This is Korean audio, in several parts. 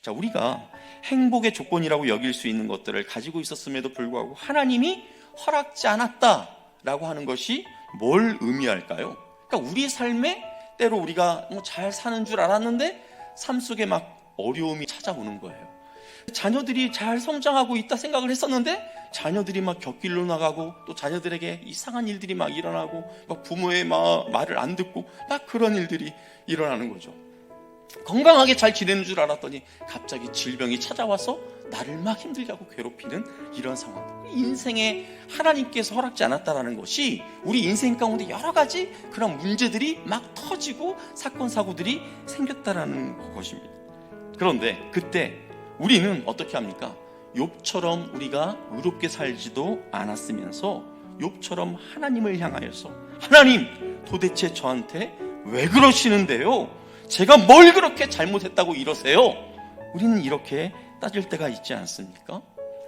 자, 우리가 행복의 조건이라고 여길 수 있는 것들을 가지고 있었음에도 불구하고 하나님이 허락지 않았다라고 하는 것이 뭘 의미할까요? 그러니까 우리 삶에 때로 우리가 잘 사는 줄 알았는데 삶 속에 막 어려움이 찾아오는 거예요. 자녀들이 잘 성장하고 있다 생각을 했었는데 자녀들이 막 곁길로 나가고 또 자녀들에게 이상한 일들이 막 일어나고 막 부모의 말을 안 듣고 막 그런 일들이 일어나는 거죠. 건강하게 잘 지내는 줄 알았더니 갑자기 질병이 찾아와서 나를 막 힘들게 하고 괴롭히는 이런 상황. 인생에 하나님께서 허락지 않았다라는 것이 우리 인생 가운데 여러 가지 그런 문제들이 막 터지고 사건 사고들이 생겼다라는 것입니다. 그런데 그때 우리는 어떻게 합니까? 욥처럼 우리가 의롭게 살지도 않았으면서 욥처럼 하나님을 향하여서 하나님 도대체 저한테 왜 그러시는데요? 제가 뭘 그렇게 잘못했다고 이러세요? 우리는 이렇게 따질 때가 있지 않습니까?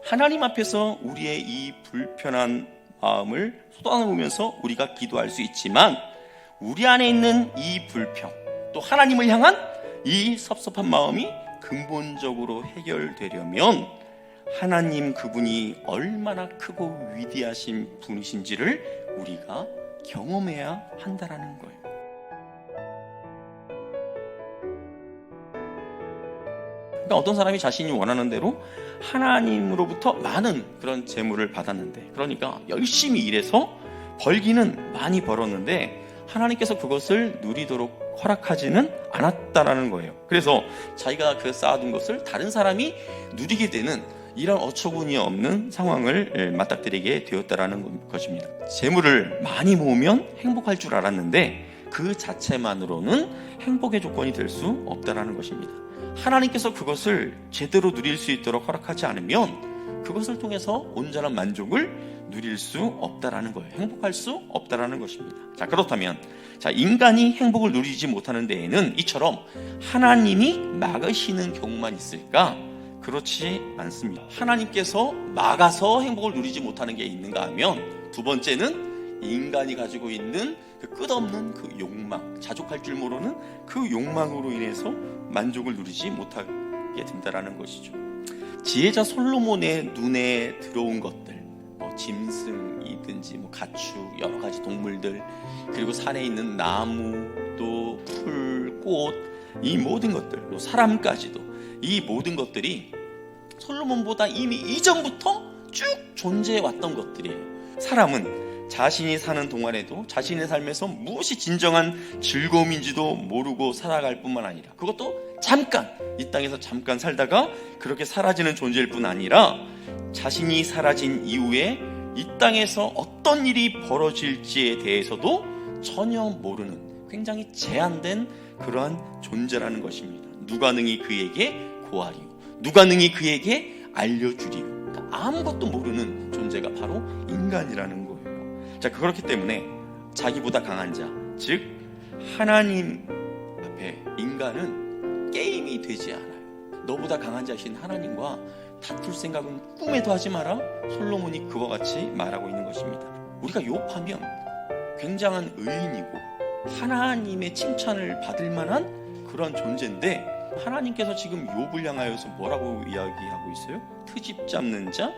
하나님 앞에서 우리의 이 불편한 마음을 쏟아놓으면서 우리가 기도할 수 있지만 우리 안에 있는 이 불평 또 하나님을 향한 이 섭섭한 마음이 근본적으로 해결되려면 하나님 그분이 얼마나 크고 위대하신 분이신지를 우리가 경험해야 한다라는 거예요. 그러니까 어떤 사람이 자신이 원하는 대로 하나님으로부터 많은 그런 재물을 받았는데, 그러니까 열심히 일해서 벌기는 많이 벌었는데 하나님께서 그것을 누리도록 허락하지는 않았다라는 거예요. 그래서 자기가 그 쌓아둔 것을 다른 사람이 누리게 되는 이런 어처구니 없는 상황을 맞닥뜨리게 되었다라는 것입니다. 재물을 많이 모으면 행복할 줄 알았는데 그 자체만으로는 행복의 조건이 될 수 없다라는 것입니다. 하나님께서 그것을 제대로 누릴 수 있도록 허락하지 않으면 그것을 통해서 온전한 만족을 누릴 수 없다라는 거예요. 행복할 수 없다라는 것입니다. 자, 그렇다면 인간이 행복을 누리지 못하는 데에는 이처럼 하나님이 막으시는 경우만 있을까? 그렇지 않습니다. 하나님께서 막아서 행복을 누리지 못하는 게 있는가 하면 두 번째는 인간이 가지고 있는 그 끝없는 그 욕망, 자족할 줄 모르는 그 욕망으로 인해서 만족을 누리지 못하게 된다라는 것이죠. 지혜자 솔로몬의 눈에 들어온 것들, 짐승이든지 가축, 여러 가지 동물들, 그리고 산에 있는 나무, 또 풀, 꽃, 이 모든 것들, 또 사람까지도 이 모든 것들이 솔로몬보다 이미 이전부터 쭉 존재해 왔던 것들이에요. 사람은 자신이 사는 동안에도 자신의 삶에서 무엇이 진정한 즐거움인지도 모르고 살아갈 뿐만 아니라 그것도 잠깐, 이 땅에서 잠깐 살다가 그렇게 사라지는 존재일 뿐 아니라 자신이 사라진 이후에 이 땅에서 어떤 일이 벌어질지에 대해서도 전혀 모르는 굉장히 제한된 그러한 존재라는 것입니다. 누가 능히 그에게 고하리요, 누가 능히 그에게 알려주리요. 그러니까 아무것도 모르는 존재가 바로 인간이라는 거예요. 자, 그렇기 때문에 자기보다 강한 자, 즉 하나님 앞에 인간은 게임이 되지 않아요. 너보다 강한 자신 하나님과 다툴 생각은 꿈에도 하지 마라. 솔로몬이 그와 같이 말하고 있는 것입니다. 우리가 욥하면 굉장한 의인이고 하나님의 칭찬을 받을 만한 그런 존재인데 하나님께서 지금 욥을 향하여서 뭐라고 이야기하고 있어요? 트집 잡는 자,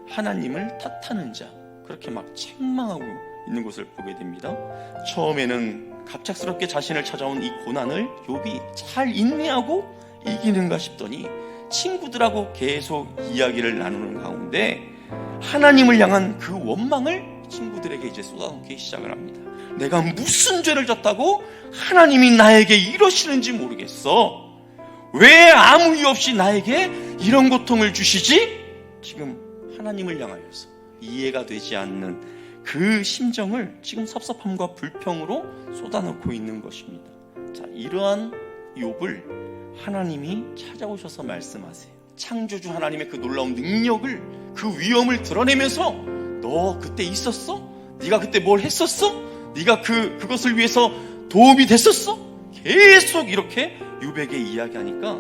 하나님을 탓하는 자, 그렇게 막 책망하고 있는 것을 보게 됩니다. 처음에는 갑작스럽게 자신을 찾아온 이 고난을 욥이 잘 인내하고 이기는가 싶더니 친구들하고 계속 이야기를 나누는 가운데 하나님을 향한 그 원망을 친구들에게 이제 쏟아놓기 시작을 합니다. 내가 무슨 죄를 졌다고 하나님이 나에게 이러시는지 모르겠어. 왜 아무 이유 없이 나에게 이런 고통을 주시지? 지금 하나님을 향하여서 이해가 되지 않는 그 심정을 지금 섭섭함과 불평으로 쏟아놓고 있는 것입니다. 자, 이러한 욥을 하나님이 찾아오셔서 말씀하세요. 창조주 하나님의 그 놀라운 능력을, 그 위엄을 드러내면서 너 그때 있었어? 네가 그때 뭘 했었어? 네가 그것을 위해서 도움이 됐었어? 계속 이렇게 욥에게 이야기하니까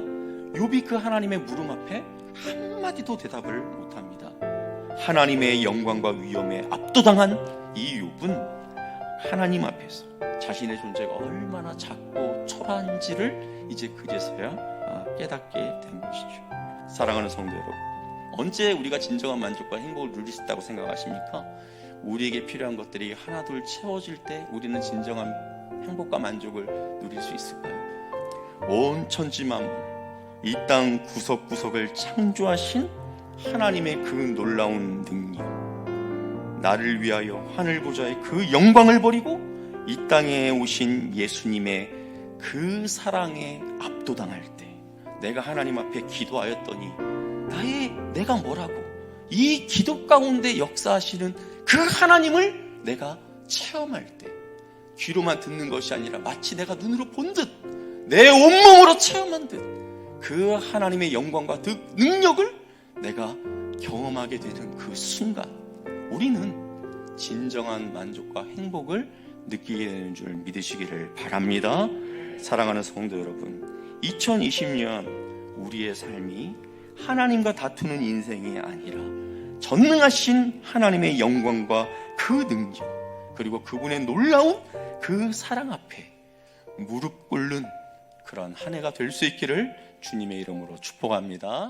욥이 그 하나님의 물음 앞에 한마디도 대답을 못합니다. 하나님의 영광과 위엄에 압도당한 이 욥은 하나님 앞에서 자신의 존재가 얼마나 작고 초라한지를 이제 그제서야 깨닫게 된 것이죠. 사랑하는 성도 여러분, 언제 우리가 진정한 만족과 행복을 누릴 수 있다고 생각하십니까? 우리에게 필요한 것들이 하나둘 채워질 때 우리는 진정한 행복과 만족을 누릴 수 있을까요? 온 천지 만물, 이 땅 구석구석을 창조하신 하나님의 그 놀라운 능력, 나를 위하여 하늘 보좌의 그 영광을 버리고 이 땅에 오신 예수님의 그 사랑에 압도당할 때, 내가 하나님 앞에 기도하였더니 내가 뭐라고, 이 기도 가운데 역사하시는 그 하나님을 내가 체험할 때, 귀로만 듣는 것이 아니라 마치 내가 눈으로 본 듯, 내 온몸으로 체험한 듯 그 하나님의 영광과 그 능력을 내가 경험하게 되는 그 순간, 우리는 진정한 만족과 행복을 느끼게 되는 줄 믿으시기를 바랍니다. 사랑하는 성도 여러분, 2020년 우리의 삶이 하나님과 다투는 인생이 아니라 전능하신 하나님의 영광과 그 능력, 그리고 그분의 놀라운 그 사랑 앞에 무릎 꿇는 그런 한 해가 될 수 있기를 주님의 이름으로 축복합니다.